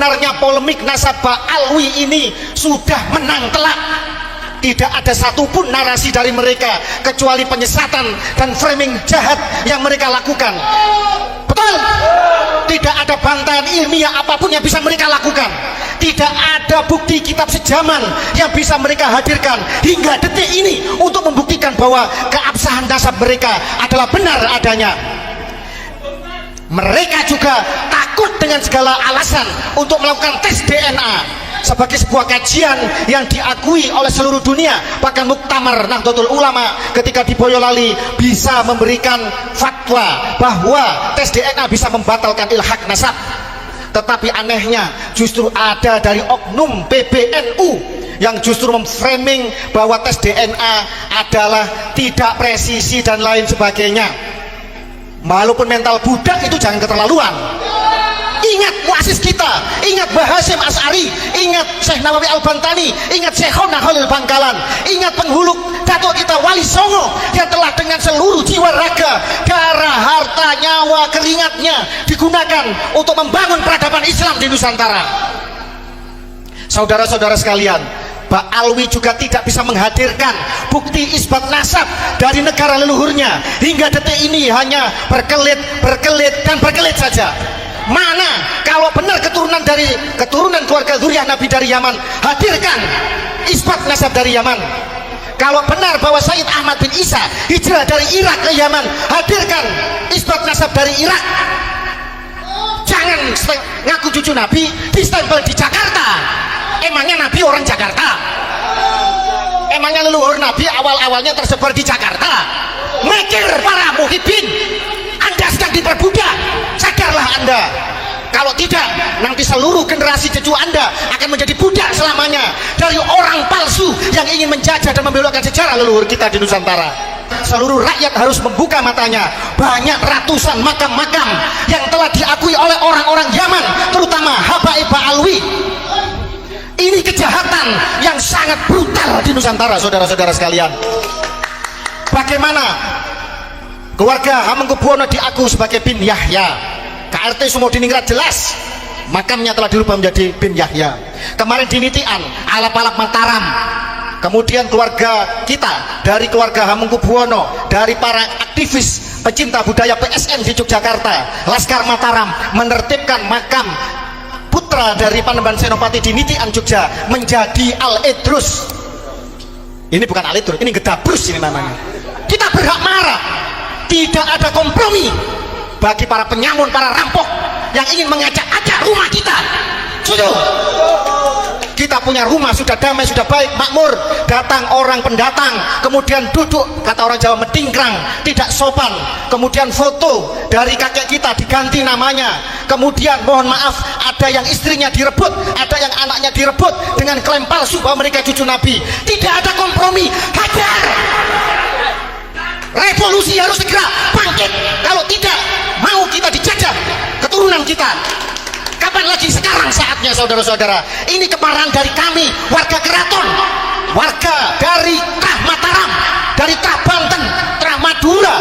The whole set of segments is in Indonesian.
sebenarnya polemik nasabah Alwi ini sudah menang telak. Tidak ada satupun narasi dari mereka kecuali penyesatan dan framing jahat yang mereka lakukan. Betul? Tidak ada bantahan ilmiah apapun yang bisa mereka lakukan. Tidak ada bukti kitab sejaman yang bisa mereka hadirkan hingga detik ini untuk membuktikan bahwa keabsahan nasab mereka adalah benar adanya. Mereka juga takut dengan segala alasan untuk melakukan tes DNA sebagai sebuah kajian yang diakui oleh seluruh dunia. Bahkan Muktamar Nahdlatul Ulama ketika di Boyolali bisa memberikan fatwa bahwa tes DNA bisa membatalkan ilhaq nasab. Tetapi anehnya justru ada dari oknum PBNU yang justru memframing bahwa tes DNA adalah tidak presisi dan lain sebagainya. Walaupun mental budak itu jangan keterlaluan. Ingat muasis kita, ingat Mbah Hasyim Asy'ari, ingat Syekh Nawawi Al-Bantani, ingat Syekhona Khalil Bangkalan, ingat penghulu datuk kita Wali Songo yang telah dengan seluruh jiwa raga, darah, harta, nyawa, keringatnya digunakan untuk membangun peradaban Islam di Nusantara. Saudara-saudara sekalian, Mbak Alwi juga tidak bisa menghadirkan bukti isbat nasab dari negara leluhurnya. Hingga detik ini hanya berkelit dan berkelit saja. Mana kalau benar keturunan dari keturunan keluarga zuriyah Nabi dari Yaman, hadirkan isbat nasab dari Yaman. Kalau benar bahwa Sayyid Ahmad bin Isa hijrah dari Irak ke Yaman, hadirkan isbat nasab dari Irak. Jangan ngaku cucu Nabi distempel di Jakarta. Emangnya Nabi orang Jakarta? Emangnya leluhur Nabi awal-awalnya tersebar di Jakarta? Mikir para muhibbin, Anda sedang diperbudak. Sadarlah Anda. Kalau tidak, nanti seluruh generasi cucu Anda akan menjadi budak selamanya dari orang palsu yang ingin menjajah dan membelokkan sejarah leluhur kita di Nusantara. Seluruh rakyat harus membuka matanya. Banyak ratusan makam-makam yang telah diakui oleh orang-orang Yaman, terutama habaib Alwi. Ini kejahatan yang sangat brutal di Nusantara, saudara-saudara sekalian. Bagaimana keluarga Hamengkubuwono diaku sebagai bin Yahya? KRT Sumodiningrat jelas makamnya telah dirubah menjadi bin Yahya. Kemarin di Nitian, Alap-alap Mataram, kemudian keluarga kita dari keluarga Hamengkubuwono, dari para aktivis pecinta budaya PSN di Yogyakarta, Laskar Mataram, menertibkan makam putra dari Panembahan Senopati di Nitian Jogja menjadi Al-Idrus. Ini bukan Al-Idrus, ini Gedabrus ini namanya. Kita berhak marah. Tidak ada kompromi bagi para penyamun, para rampok yang ingin mengacak-acak rumah kita. Setuju? Kita punya rumah sudah damai, sudah baik, makmur. Datang orang pendatang, kemudian duduk, kata orang Jawa, medingkrang, tidak sopan. Kemudian foto dari kakek kita diganti namanya. Kemudian mohon maaf, ada yang istrinya direbut, ada yang anaknya direbut dengan klaim palsu bahwa mereka cucu Nabi. Tidak ada kompromi. Hajar! Revolusi harus segera bangkit. Kalau tidak, mau kita dijajah keturunan kita. Kapan lagi? Sekarang saatnya, saudara-saudara. Ini kemarahan dari kami, warga Keraton, warga dari Trah Mataram, dari Trah Banten, Trah Madura.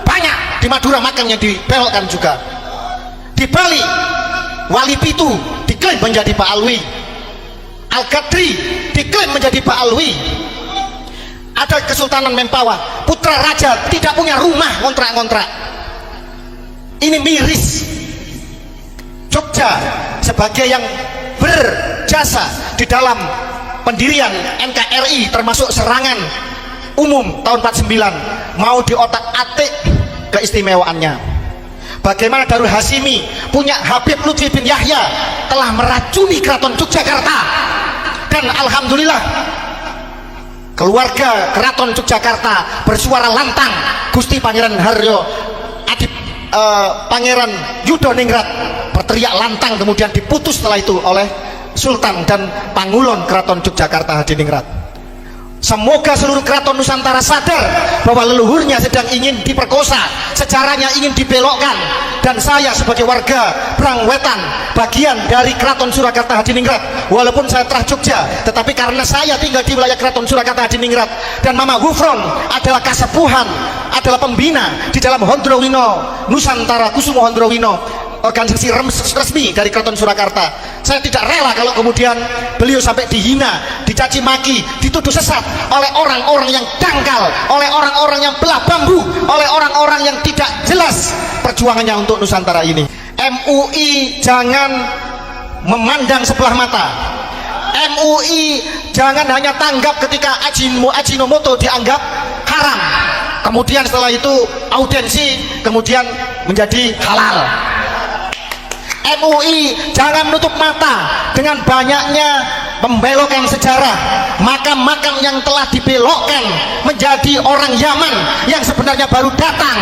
Banyak di Madura makamnya dibelokkan juga. Di Bali, Wali Pitu diklaim menjadi Pak Alwi. Al-Qadri diklaim menjadi Pak Alwi. Ada Kesultanan Mempawah, putra raja tidak punya rumah, kontrak-kontrak. Ini miris. Jogja sebagai yang berjasa di dalam pendirian NKRI, termasuk serangan umum tahun 49, mau diotak-atik keistimewaannya. Bagaimana Darul Hasimi punya Habib Lutfi bin Yahya telah meracuni keraton Yogyakarta, dan alhamdulillah keluarga keraton Yogyakarta bersuara lantang. Gusti Pangeran Haryo Adip Pangeran Yudoningrat berteriak lantang, kemudian diputus setelah itu oleh Sultan dan Pangulon Keraton Yogyakarta Hadiningrat. Semoga seluruh keraton Nusantara sadar bahwa leluhurnya sedang ingin diperkosa, sejarahnya ingin dibelokkan. Dan saya sebagai warga Brangwetan, bagian dari Keraton Surakarta Hadiningrat, walaupun saya Trah Jogja, tetapi karena saya tinggal di wilayah Keraton Surakarta Hadiningrat, dan Mama Gufron adalah kasepuhan, adalah pembina di dalam Hondrowino Nusantara Kusumo Hondrowino, organisasi resmi dari Keraton Surakarta. Saya tidak rela kalau kemudian beliau sampai dihina, dicaci maki, dituduh sesat oleh orang-orang yang dangkal, oleh orang-orang yang belah bambu, oleh orang-orang yang tidak jelas perjuangannya untuk Nusantara ini. MUI jangan memandang sebelah mata. MUI jangan hanya tanggap ketika Ajinomoto dianggap haram, kemudian setelah itu audiensi kemudian menjadi halal. MUI jangan menutup mata dengan banyaknya pembelokan sejarah, makam-makam yang telah dibelokkan menjadi orang Yaman yang sebenarnya baru datang,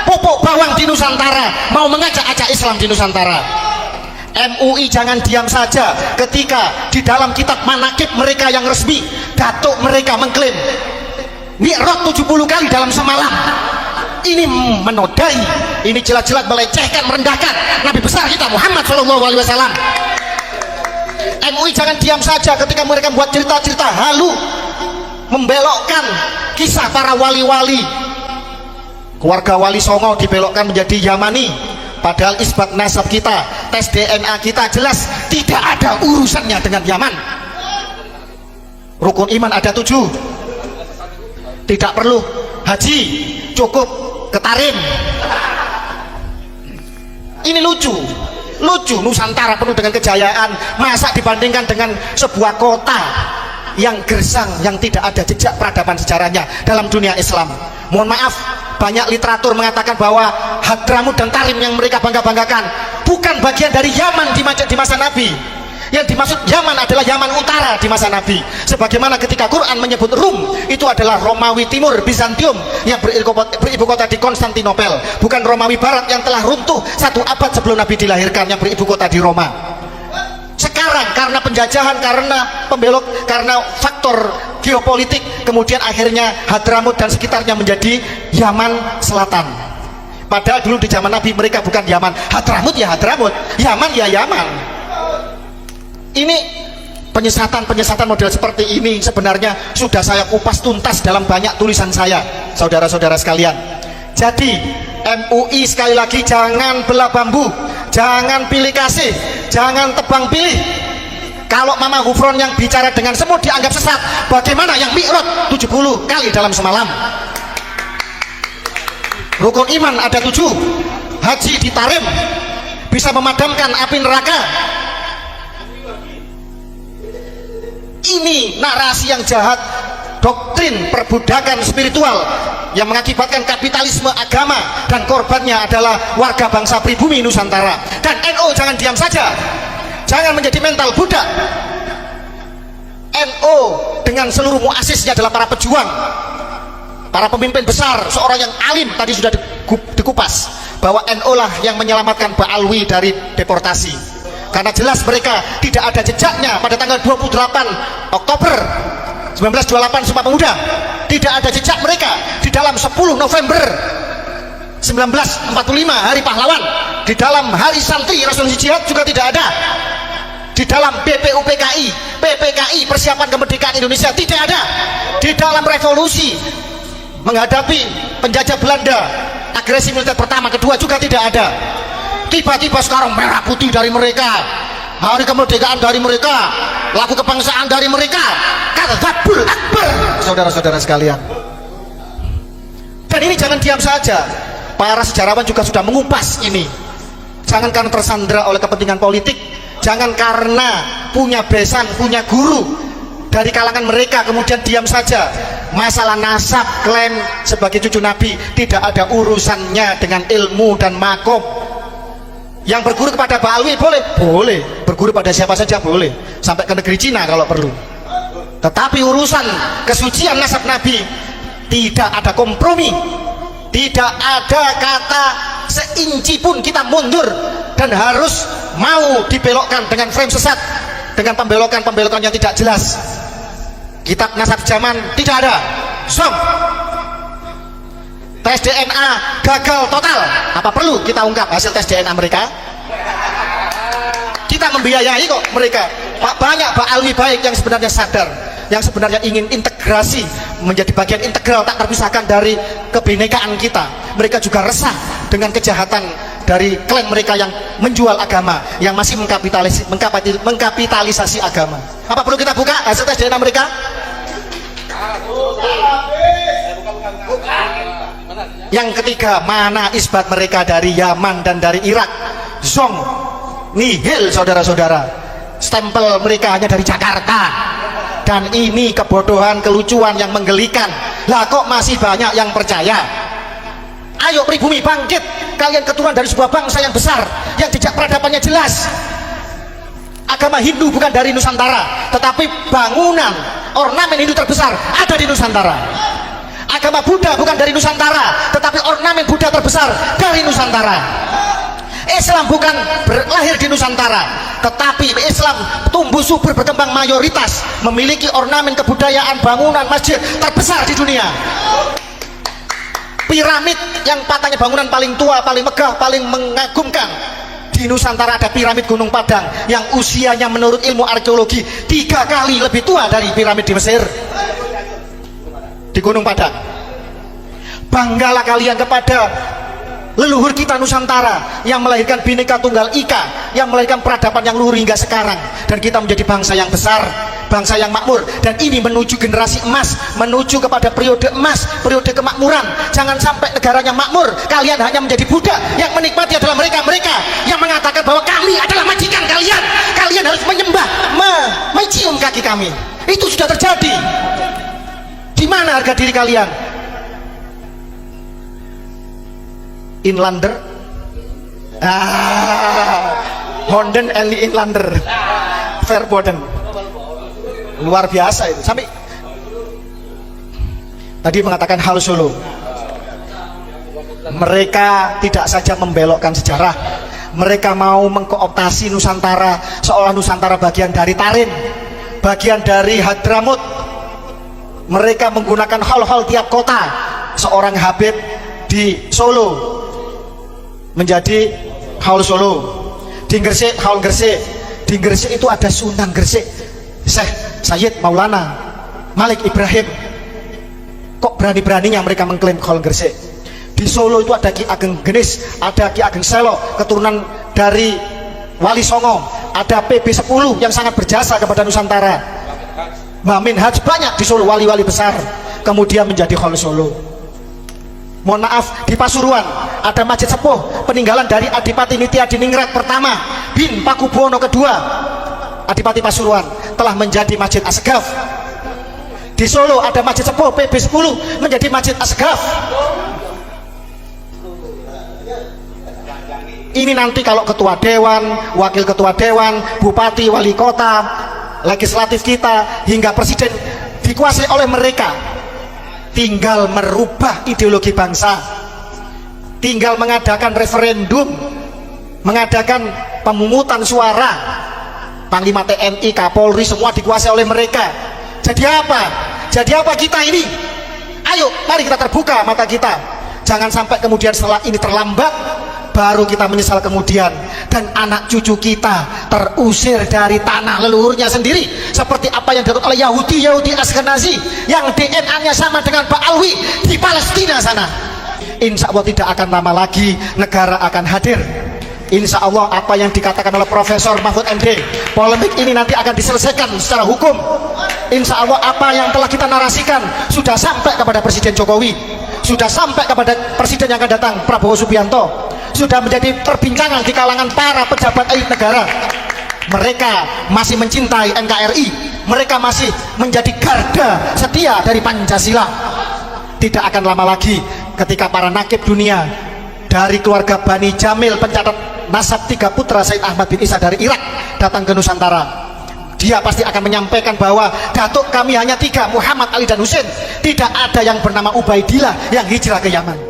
pupuk bawang di Nusantara, mau mengajak-ajak Islam di Nusantara. MUI jangan diam saja ketika di dalam kitab manakib mereka yang resmi, datuk mereka mengklaim mi'raj 70 kali dalam semalam. Ini menodai, ini jelas-jelas melecehkan, merendahkan Nabi besar kita Muhammad SAW. MUI jangan diam saja ketika mereka membuat cerita-cerita halu, membelokkan kisah para wali-wali. Keluarga Wali Songo dibelokkan menjadi Yamani, padahal isbat nasab kita, tes DNA kita jelas tidak ada urusannya dengan Yaman. Rukun iman ada 7, tidak perlu haji, cukup ketarim. Ini lucu Nusantara penuh dengan kejayaan, masa dibandingkan dengan sebuah kota yang gersang, yang tidak ada jejak peradaban sejarahnya dalam dunia Islam. Mohon maaf, banyak literatur mengatakan bahwa Hadramut dan Tarim yang mereka bangga-banggakan bukan bagian dari Yaman di masa Nabi. Yang dimaksud Yaman adalah Yaman Utara di masa Nabi, sebagaimana ketika Quran menyebut Rum itu adalah Romawi Timur, Bizantium yang beribu kota di Konstantinopel, bukan Romawi Barat yang telah runtuh 1 abad sebelum Nabi dilahirkan yang beribu kota di Roma. Sekarang karena penjajahan, karena pembelok, karena faktor geopolitik, kemudian akhirnya Hadramut dan sekitarnya menjadi Yaman Selatan. Padahal dulu di zaman Nabi mereka bukan Yaman. Hadramut ya Hadramut, Yaman ya Yaman. Ini penyesatan model seperti ini sebenarnya sudah saya kupas tuntas dalam banyak tulisan saya, saudara-saudara sekalian. Jadi MUI sekali lagi jangan belah bambu, jangan pilih kasih, jangan tebang pilih. Kalau Mama Gufron yang bicara dengan semut dianggap sesat, bagaimana yang mi'raj 70 kali dalam semalam? Rukun iman ada 7, haji ditarim, bisa memadamkan api neraka. Ini narasi yang jahat, doktrin perbudakan spiritual yang mengakibatkan kapitalisme agama, dan korbannya adalah warga bangsa pribumi Nusantara. Dan NU jangan diam saja, jangan menjadi mental budak. NU dengan seluruh muasisnya adalah para pejuang, para pemimpin besar, seorang yang alim. Tadi sudah dikupas bahwa NU lah yang menyelamatkan Mbak Alwi dari deportasi, karena jelas mereka tidak ada jejaknya pada tanggal 28 Oktober 1928 Sumpah Pemuda. Tidak ada jejak mereka di dalam 10 November 1945 Hari Pahlawan, di dalam Hari Santri Resolusi Jihad juga tidak ada, di dalam PPKI Persiapan Kemerdekaan Indonesia tidak ada, di dalam revolusi menghadapi penjajah Belanda, agresi militer pertama kedua juga tidak ada. Tiba-tiba sekarang merah putih dari mereka, hari kemerdekaan dari mereka, lagu kebangsaan dari mereka, kadzabul akbar, saudara-saudara sekalian. Dan ini jangan diam saja, para sejarawan juga sudah mengupas ini. Jangan karena tersandra oleh kepentingan politik, jangan karena punya besan, punya guru dari kalangan mereka kemudian diam saja. Masalah nasab, klaim sebagai cucu Nabi tidak ada urusannya dengan ilmu dan makom. Yang berguru kepada Mbak Alwi boleh, berguru pada siapa saja boleh, sampai ke negeri Cina kalau perlu. Tetapi urusan kesucian nasab Nabi tidak ada kompromi, tidak ada kata seinci pun kita mundur, dan harus mau dibelokkan dengan frame sesat, dengan pembelokan yang tidak jelas. Kitab nasab zaman tidak ada, som. Tes DNA gagal total. Apa perlu kita ungkap hasil tes DNA mereka? Kita membiayai kok mereka. Banyak Pak Alwi baik yang sebenarnya sadar, yang sebenarnya ingin integrasi menjadi bagian integral tak terpisahkan dari kebinekaan kita. Mereka juga resah dengan kejahatan dari klan mereka yang menjual agama, yang masih mengkapitalisasi agama. Apa perlu kita buka hasil tes DNA mereka? Yang ketiga, mana isbat mereka dari Yaman dan dari Irak? Zong, nihil saudara-saudara. Stempel mereka hanya dari Jakarta. Dan ini kebodohan, kelucuan yang menggelikan. Lah kok masih banyak yang percaya? Ayo pribumi bangkit, kalian keturunan dari sebuah bangsa yang besar, yang jejak peradabannya jelas. Agama Hindu bukan dari Nusantara, tetapi bangunan ornamen Hindu terbesar ada di Nusantara. Agama Buddha bukan dari Nusantara, tetapi ornamen Buddha terbesar dari Nusantara. Islam bukan lahir di Nusantara, tetapi Islam tumbuh subur berkembang mayoritas memiliki ornamen kebudayaan bangunan masjid terbesar di dunia. Piramid yang patahnya bangunan paling tua, paling megah, paling mengagumkan di Nusantara ada piramid Gunung Padang yang usianya menurut ilmu arkeologi 3 kali lebih tua dari piramid di Mesir, di Gunung Padang. Banggalah kalian kepada leluhur kita Nusantara yang melahirkan Bhinneka Tunggal Ika, yang melahirkan peradaban yang luhur hingga sekarang, dan kita menjadi bangsa yang besar, bangsa yang makmur, dan ini menuju generasi emas, menuju kepada periode emas, periode kemakmuran. Jangan sampai negaranya makmur, kalian hanya menjadi budak, yang menikmati adalah mereka yang mengatakan bahwa kami adalah majikan kalian, kalian harus menyembah, mencium kaki kami. Itu sudah terjadi. Di mana harga diri kalian? Inlander, Honden Eli Inlander, Verboden, luar biasa itu. Sampai tadi mengatakan hal Solo, mereka tidak saja membelokkan sejarah, mereka mau mengkooptasi Nusantara seolah Nusantara bagian dari Tarim, bagian dari Hadramut. Mereka menggunakan hal-hal tiap kota. Seorang Habib di Solo menjadi Haul Solo, di Gresik Haul Gresik, di Gresik itu ada Sunan Gresik Syekh Sayyid Maulana Malik Ibrahim. Kok berani-beraninya mereka mengklaim Haul Gresik? Di Solo itu ada Ki Ageng Genis, ada Ki Ageng Selo, keturunan dari Wali Songo, ada PB10 yang sangat berjasa kepada Nusantara, Mamin Haj, banyak di Solo wali-wali besar kemudian menjadi Haul Solo. Mohon maaf, di Pasuruan ada masjid sepuh peninggalan dari Adipati Nitya Diningrat pertama bin Pakubuwono kedua. Adipati Pasuruan telah menjadi Masjid Asgaf. Di Solo ada masjid sepuh PB10 menjadi Masjid Asgaf. Ini nanti kalau ketua dewan, wakil ketua dewan, bupati, wali kota, legislatif kita hingga presiden dikuasai oleh mereka. Tinggal merubah ideologi bangsa, tinggal mengadakan referendum, mengadakan pemungutan suara. Panglima TNI, Kapolri semua dikuasai oleh mereka. Jadi apa? Jadi apa kita ini? Ayo, mari kita terbuka mata kita. Jangan sampai kemudian setelah ini terlambat, baru kita menyesal kemudian, dan anak cucu kita terusir dari tanah leluhurnya sendiri, seperti apa yang dilakukan oleh Yahudi Askenazi yang DNA-nya sama dengan Pak Alwi di Palestina sana. Insya Allah tidak akan lama lagi negara akan hadir. Insya Allah apa yang dikatakan oleh Profesor Mahfud MD, polemik ini nanti akan diselesaikan secara hukum. Insya Allah apa yang telah kita narasikan sudah sampai kepada Presiden Jokowi, sudah sampai kepada Presiden yang akan datang Prabowo Subianto, sudah menjadi perbincangan di kalangan para pejabat elit negara. Mereka masih mencintai NKRI, mereka masih menjadi garda setia dari Pancasila. Tidak akan lama lagi ketika para nakib dunia dari keluarga Bani Jamil, pencatat nasab 3 putra Said Ahmad bin Isa dari Irak, datang ke Nusantara. Dia pasti akan menyampaikan bahwa datuk kami hanya 3, Muhammad, Ali, dan Husain. Tidak ada yang bernama Ubaidillah yang hijrah ke Yaman.